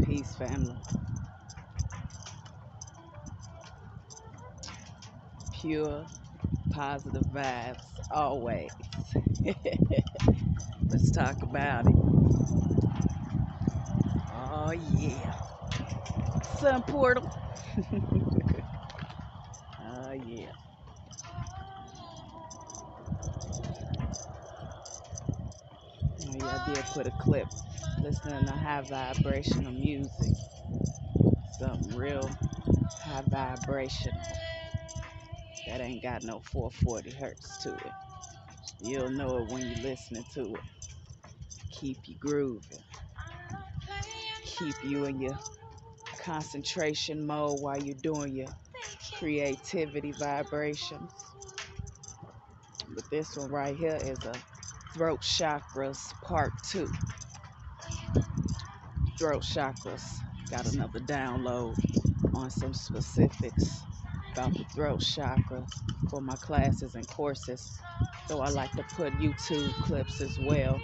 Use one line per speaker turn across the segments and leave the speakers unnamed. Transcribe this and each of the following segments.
Peace, family. Pure, positive vibes, always. Let's talk about it. Oh, yeah. Sun portal. Oh, yeah. Oh, yeah, I did put a clip listening to high vibrational music. Something real high vibrational that ain't got no 440 hertz to it. You'll know it when you're listening to it. Keep you grooving. Keep you in your concentration mode while you're doing your creativity vibrations. But this one right here is a Throat Chakras Part 2. Throat Chakras. Got another download on some specifics about the throat chakra for my classes and courses. So I like to put YouTube clips as well,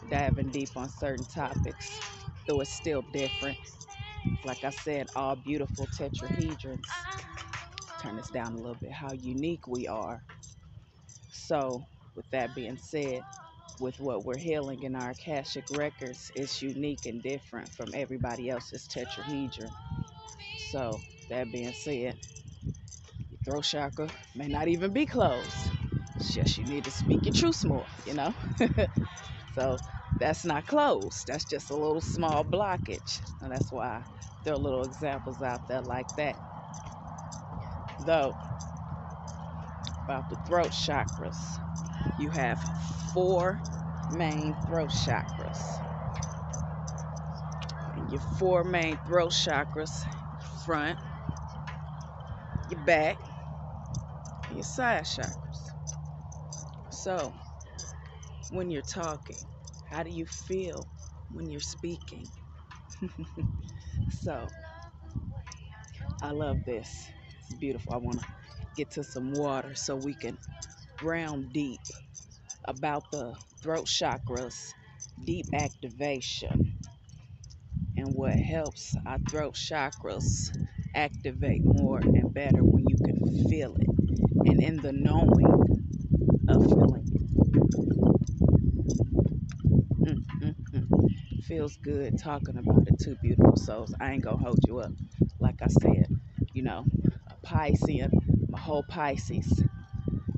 diving deep on certain topics, though it's still different. Like I said, all beautiful tetrahedrons. Turn this down a little bit, how unique we are. So with that being said, with what we're healing in our Akashic records, it's unique and different from everybody else's tetrahedron. So that being said, your throat chakra may not even be closed. It's just you need to speak your truth more, you know? So that's not closed. That's just a little small blockage. And that's why there are little examples out there like that. Though, about the throat chakras, you have 4 main throat chakras. And your 4 main throat chakras, front, your back, and your side chakras. So, when you're talking, how do you feel when you're speaking? So, I love this. It's beautiful. I want to get to some water so we can ground deep about the throat chakras, deep activation, and what helps our throat chakras activate more and better when you can feel it. And in the knowing of feeling it. Feels good talking about it too, beautiful souls. I ain't gonna hold you up. Like I said, you know, a Piscean, my whole Pisces,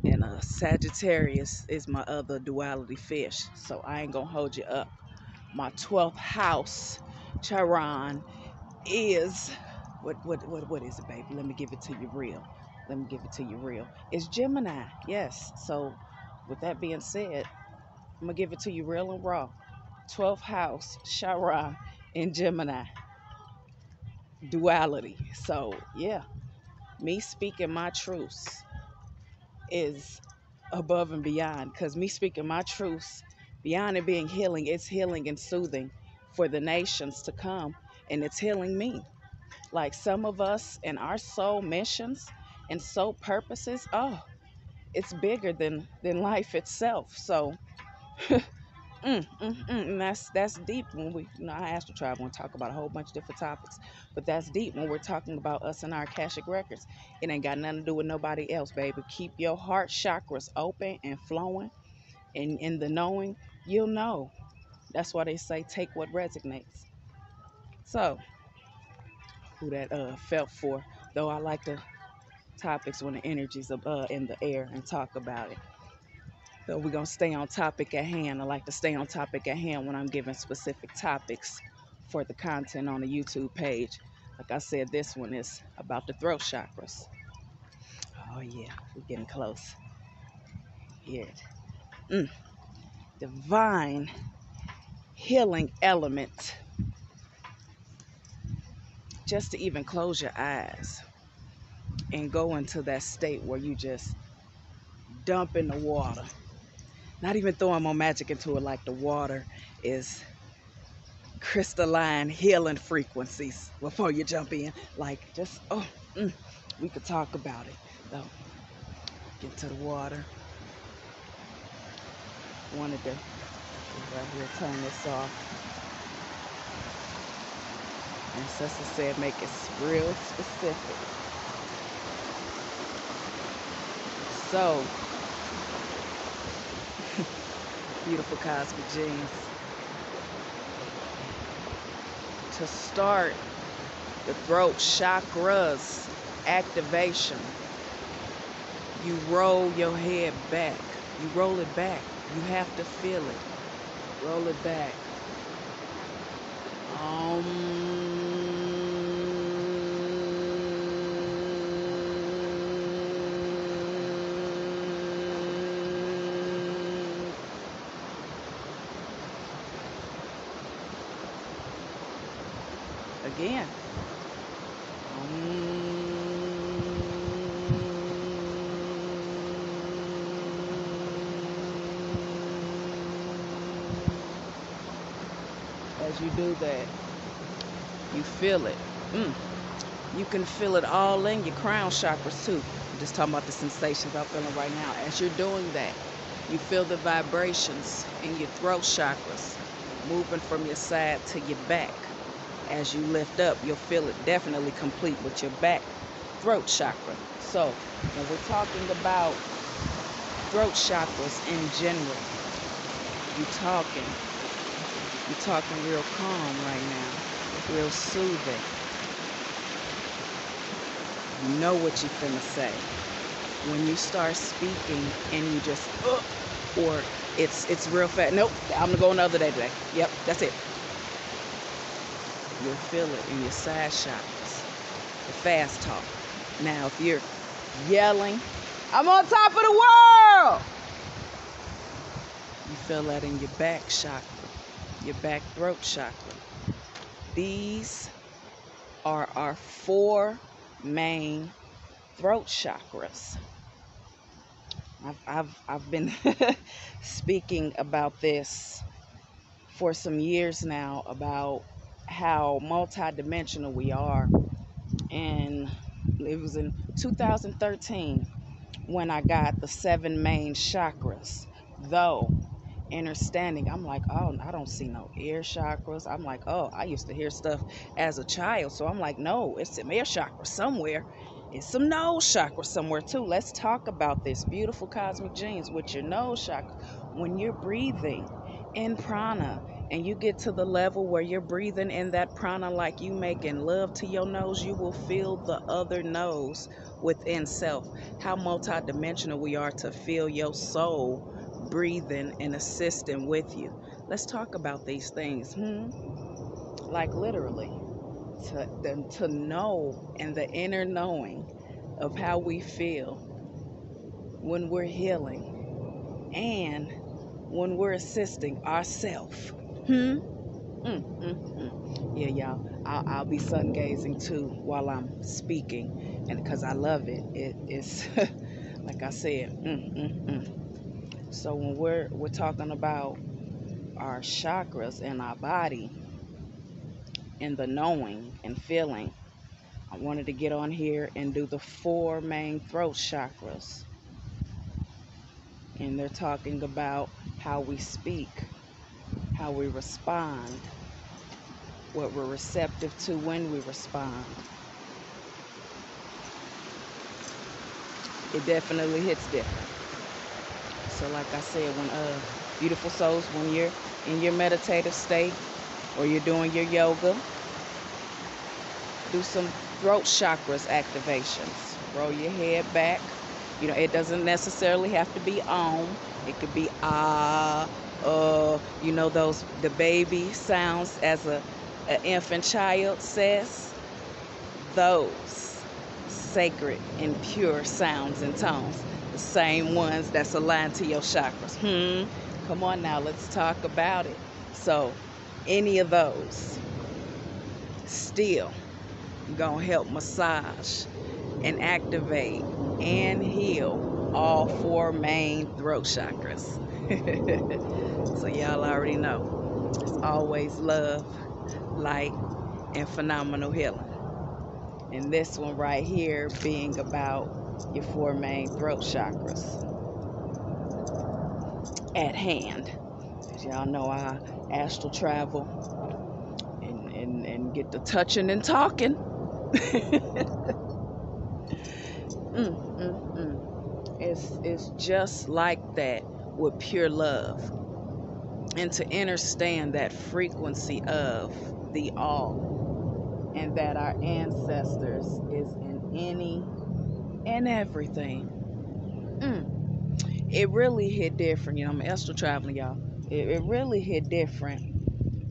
and a Sagittarius is my other duality fish. So I ain't gonna hold you up. My 12th house, Charon, is what is it, baby? Let me give it to you real. Let me give it to you real. It's Gemini, yes. So with that being said, I'm gonna give it to you real and raw. 12th house, Charon in Gemini. Duality. So yeah, me speaking my truths is above and beyond, because me speaking my truths, beyond it being healing, it's healing and soothing for the nations to come, and it's healing me. Like some of us in our soul missions and soul purposes, oh, it's bigger than life itself. So and that's deep when we, you know, I asked to travel and talk about a whole bunch of different topics, but that's deep when we're talking about us and our Akashic records. It ain't got nothing to do with nobody else, baby. Keep your heart chakras open and flowing, and in the knowing, you'll know. That's why they say take what resonates. So, who that felt for? Though I like the topics when the energy's in the air and talk about it. So we're going to stay on topic at hand. I like to stay on topic at hand when I'm giving specific topics for the content on the YouTube page. Like I said, this one is about the throat chakras. Oh, yeah, we're getting close. Here. Divine healing element. Just to even close your eyes and go into that state where you just dump in the water. Not even throwing more magic into it, like the water is crystalline healing frequencies before you jump in. Like just, we could talk about it. So, get to the water. Wanted to right here turn this off. Ancestor said make it real specific. So, beautiful cosmic genes. To start the throat chakras activation, you roll your head back. You roll it back. You have to feel it. Roll it back. Again. As you do that, you feel it. You can feel it all in your crown chakras too. I'm just talking about the sensations I'm feeling right now. As you're doing that, you feel the vibrations in your throat chakras moving from your side to your back. As you lift up, you'll feel it definitely complete with your back throat chakra. So when we're talking about throat chakras in general, you're talking real calm right now, real soothing. You know what you're finna say. When you start speaking and you just, or it's real fast. Nope, I'm gonna go another day today. Yep, that's it. You'll feel it in your side chakras, the fast talk. Now, if you're yelling, I'm on top of the world, you feel that in your back chakra, your back throat chakra. These are our 4 main throat chakras. I've been speaking about this for some years now, about how multidimensional we are. And it was in 2013 when I got the 7 main chakras. Though, understanding, I'm like, oh, I don't see no ear chakras. I'm like, oh, I used to hear stuff as a child. So I'm like, no, it's some ear chakra somewhere. It's some nose chakra somewhere too. Let's talk about this. Beautiful cosmic genes with your nose chakra. When you're breathing in prana, and you get to the level where you're breathing in that prana like you making love to your nose, you will feel the other nose within self. How multidimensional we are to feel your soul breathing and assisting with you. Let's talk about these things. Like literally, to know, and the inner knowing of how we feel when we're healing and when we're assisting ourselves. Yeah, y'all. I'll be sun gazing too while I'm speaking, and because I love it. It's like I said. So when we're talking about our chakras in our body and the knowing and feeling, I wanted to get on here and do the 4 main throat chakras. And they're talking about how we speak, how we respond, what we're receptive to when we respond. It definitely hits different. So like I said, when beautiful souls, when you're in your meditative state or you're doing your yoga, do some throat chakras activations. Roll your head back. You know, it doesn't necessarily have to be om. It could be you know, those the baby sounds as an infant child says. Those sacred and pure sounds and tones, the same ones that's aligned to your chakras. Come on now, let's talk about it. So any of those still gonna help massage and activate and heal all 4 main throat chakras. So y'all already know, it's always love, light, and phenomenal healing. And this one right here being about your 4 main throat chakras at hand. As y'all know, I astral travel and get to touching and talking. It's just like that with pure love. And to understand that frequency of the all, and that our ancestors is in any and everything. It really hit different. I'm astral traveling, y'all. It really hit different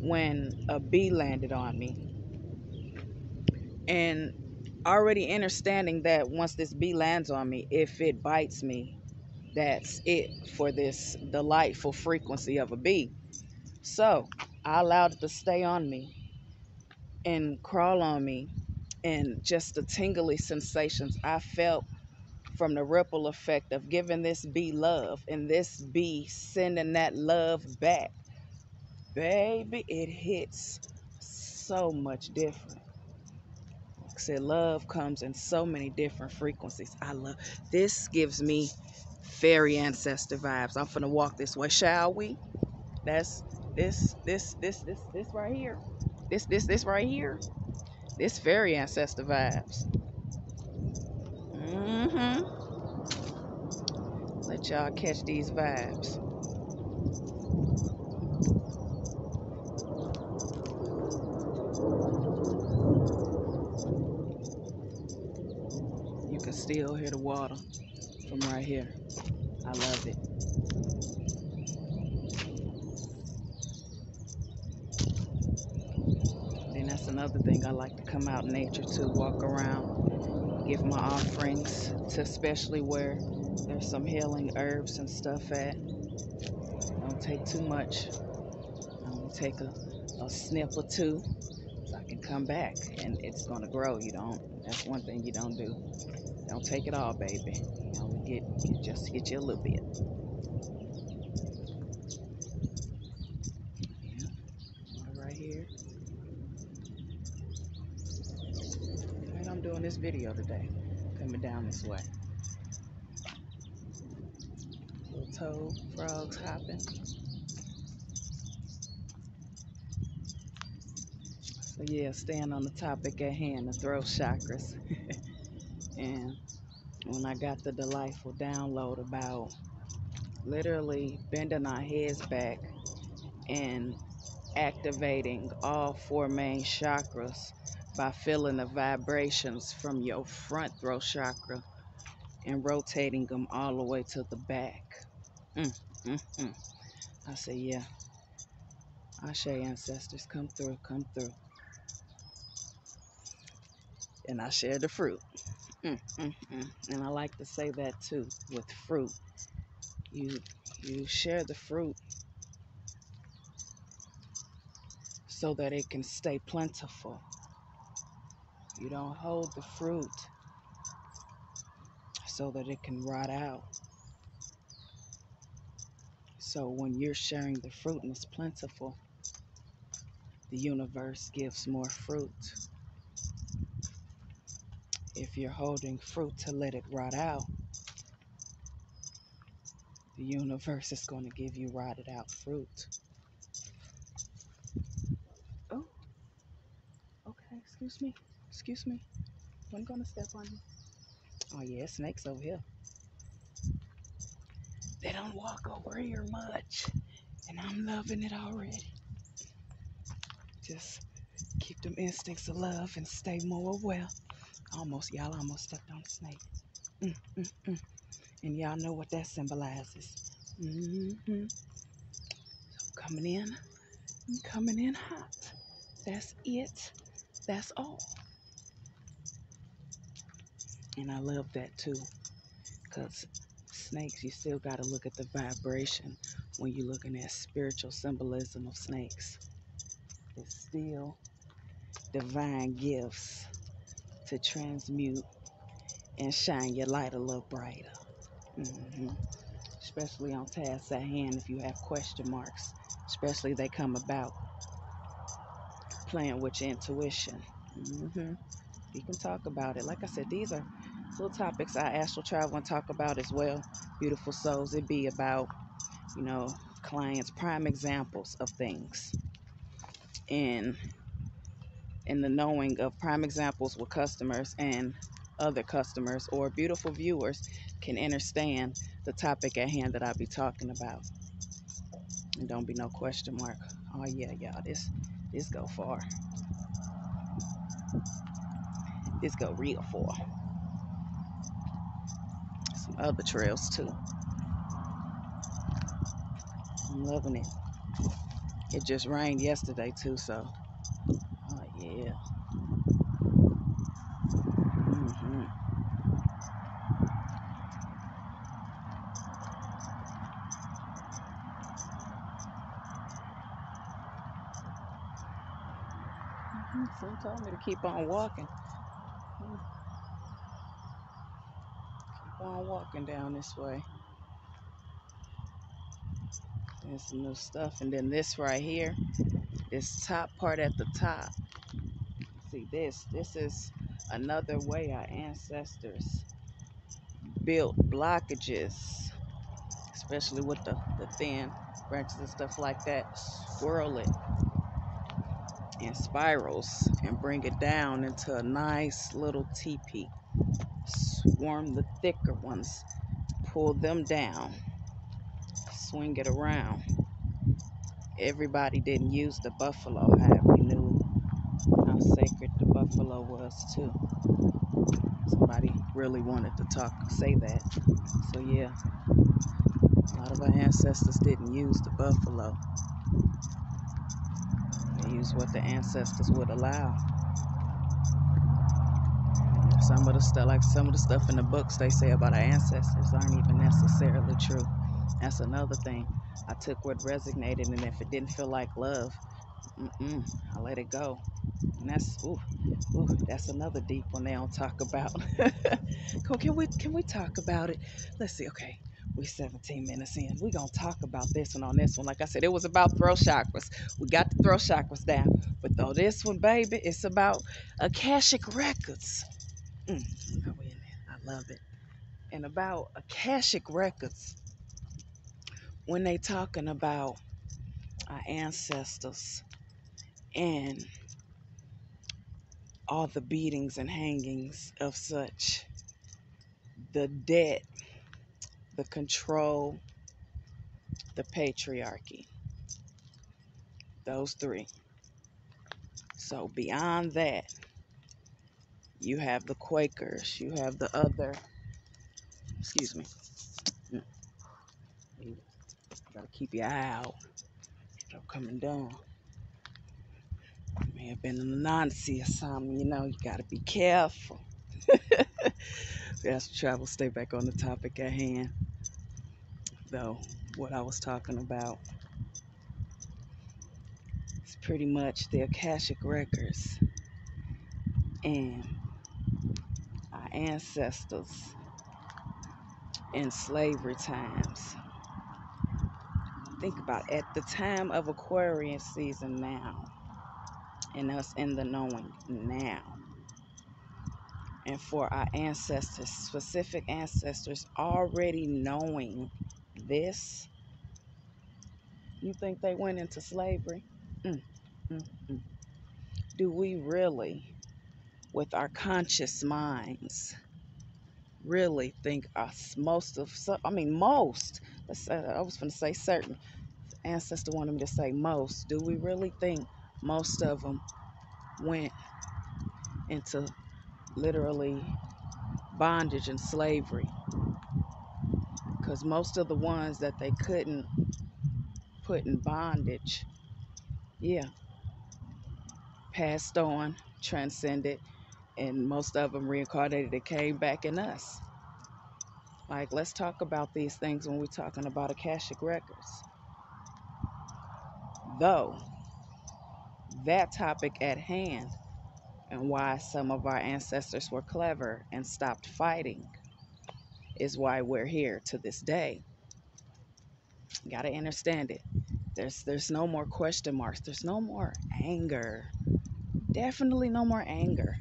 when a bee landed on me. And already understanding that once this bee lands on me, if it bites me, that's it for this delightful frequency of a bee. So I allowed it to stay on me and crawl on me, and just the tingly sensations I felt from the ripple effect of giving this bee love and this bee sending that love back. Baby, it hits so much different. Like I said, love comes in so many different frequencies. I love this. Gives me fairy ancestor vibes. I'm finna walk this way, shall we? That's this right here. This right here. This fairy ancestor vibes. Let y'all catch these vibes. You can still hear the water from right here. I love it. And that's another thing. I like to come out in nature to walk around, give my offerings to, especially where there's some healing herbs and stuff at. Don't take too much. I only take a snip or two, so I can come back and it's gonna grow. That's one thing you don't do. Don't take it all, baby. You only just get you a little bit. Yeah, right here. And I'm doing this video today, coming down this way. Little toad, frogs hopping. So yeah, staying on the topic at hand, the throat chakras. And when I got the delightful download about literally bending our heads back and activating all four main chakras by feeling the vibrations from your front throat chakra and rotating them all the way to the back. I say, yeah, Ashe ancestors, come through, come through. And I share the fruit. And I like to say that too, with fruit. You share the fruit so that it can stay plentiful. You don't hold the fruit so that it can rot out. So when you're sharing the fruit and it's plentiful, the universe gives more fruit. If you're holding fruit to let it rot out, the universe is going to give you rotted out fruit. Oh, okay, excuse me. I'm going to step on you. Oh yeah, snakes over here. They don't walk over here much, and I'm loving it already. Just keep them instincts of love and stay more well. Y'all almost stepped on a snake. And y'all know what that symbolizes. So coming in hot. That's it. That's all. And I love that too, because snakes, you still got to look at the vibration when you're looking at spiritual symbolism of snakes. It's still divine gifts to transmute and shine your light a little brighter. Especially on tasks at hand, if you have question marks, especially they come about playing with your intuition. You can talk about it. Like I said, these are little topics I astral travel and talk about as well. Beautiful souls. It be about, clients, prime examples of things. And in the knowing of prime examples with customers and other customers or beautiful viewers can understand the topic at hand that I be talking about. And don't be no question mark. Oh yeah, y'all, this go far. This go real far. Some other trails too. I'm loving it. It just rained yesterday too, so oh yeah. Someone told me to keep on walking. Keep on walking down this way. There's some new stuff. And then this right here, this top part at the top. See this is another way our ancestors built blockages, especially with the thin branches and stuff like that. Swirl it in spirals and bring it down into a nice little teepee. Swarm the thicker ones, pull them down, swing it around. Everybody didn't use the buffalo hat. We knew how sacred the buffalo was too. Somebody really wanted to say that. So yeah, a lot of our ancestors didn't use the buffalo. They used what the ancestors would allow. Some of the stuff in the books they say about our ancestors aren't even necessarily true. That's another thing. I took what resonated, and if it didn't feel like love, I let it go. And that's another deep one they don't talk about. Can we talk about it? Let's see. Okay, we 17 minutes in. We gonna talk about this one on this one. Like I said, it was about throat chakras. We got the throat chakras down, but though this one, baby, it's about Akashic records. Oh, I love it. And about Akashic records, when they talking about our ancestors and all the beatings and hangings of such, the debt, the control, the patriarchy, those three. So beyond that, you have the Quakers, you have the other, excuse me, you gotta keep your eye out. They're coming down. May have been in a Nazi or something, you gotta be careful. As we travel, stay back on the topic at hand. Though, what I was talking about is pretty much the Akashic records and our ancestors in slavery times. Think about at the time of Aquarius season now, and us in the knowing now. And for our ancestors, specific ancestors already knowing this, you think they went into slavery? Mm, mm, mm. Do we really, with our conscious minds, really think most, I was going to say certain, ancestor wanted me to say most, do we really think most of them went into literally bondage and slavery? Because most of the ones that they couldn't put in bondage, passed on, transcended, and most of them reincarnated and came back in us. Like, let's talk about these things when we're talking about Akashic records. Though, that topic at hand and why some of our ancestors were clever and stopped fighting is why we're here to this day. You gotta understand it. There's no more question marks. There's no more anger. Definitely no more anger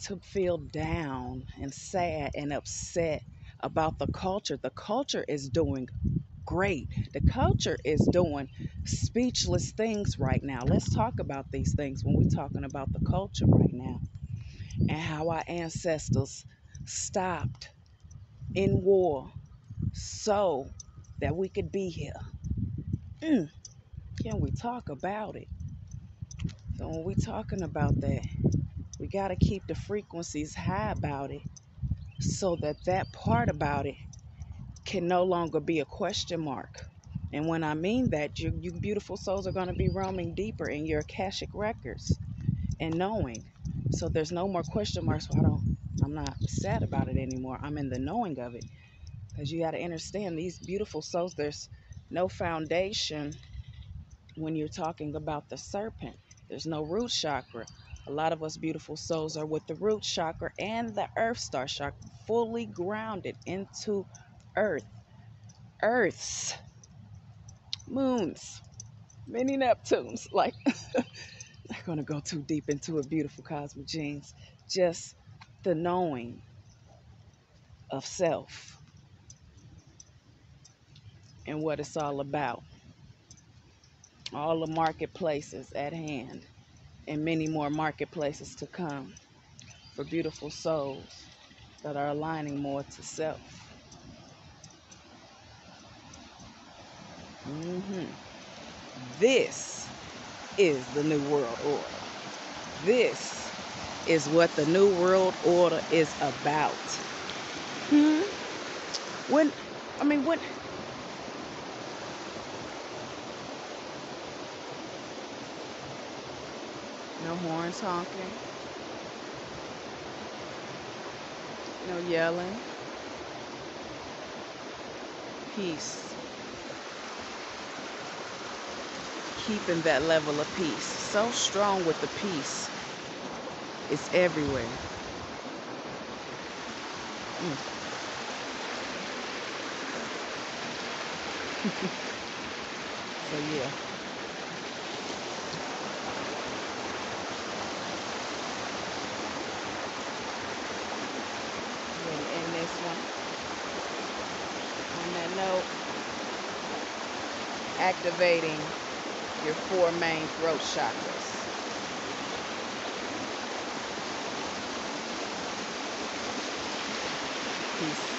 to feel down and sad and upset about the culture. The culture is doing great. The culture is doing speechless things right now. Let's talk about these things when we're talking about the culture right now and how our ancestors stopped in war so that we could be here. Can we talk about it? So when we're talking about that, we got to keep the frequencies high about it so that that part about it can no longer be a question mark. And when I mean that, you beautiful souls are going to be roaming deeper in your Akashic records and knowing. So there's no more question marks. So I'm not sad about it anymore. I'm in the knowing of it. Because you got to understand, these beautiful souls, there's no foundation when you're talking about the serpent. There's no root chakra. A lot of us beautiful souls are with the root chakra and the earth star chakra, fully grounded into earth. Earths, moons, mini Neptunes. Like, I'm not going to go too deep into it, beautiful cosmic genes. Just the knowing of self and what it's all about. All the marketplaces at hand and many more marketplaces to come for beautiful souls that are aligning more to self. This is the New World Order. This is what the New World Order is about. When no horns honking, no yelling, peace. Keeping that level of peace. So strong with the peace. It's everywhere. So yeah. Ready to end this one. On that note, activating your 4 main throat chakras. Peace.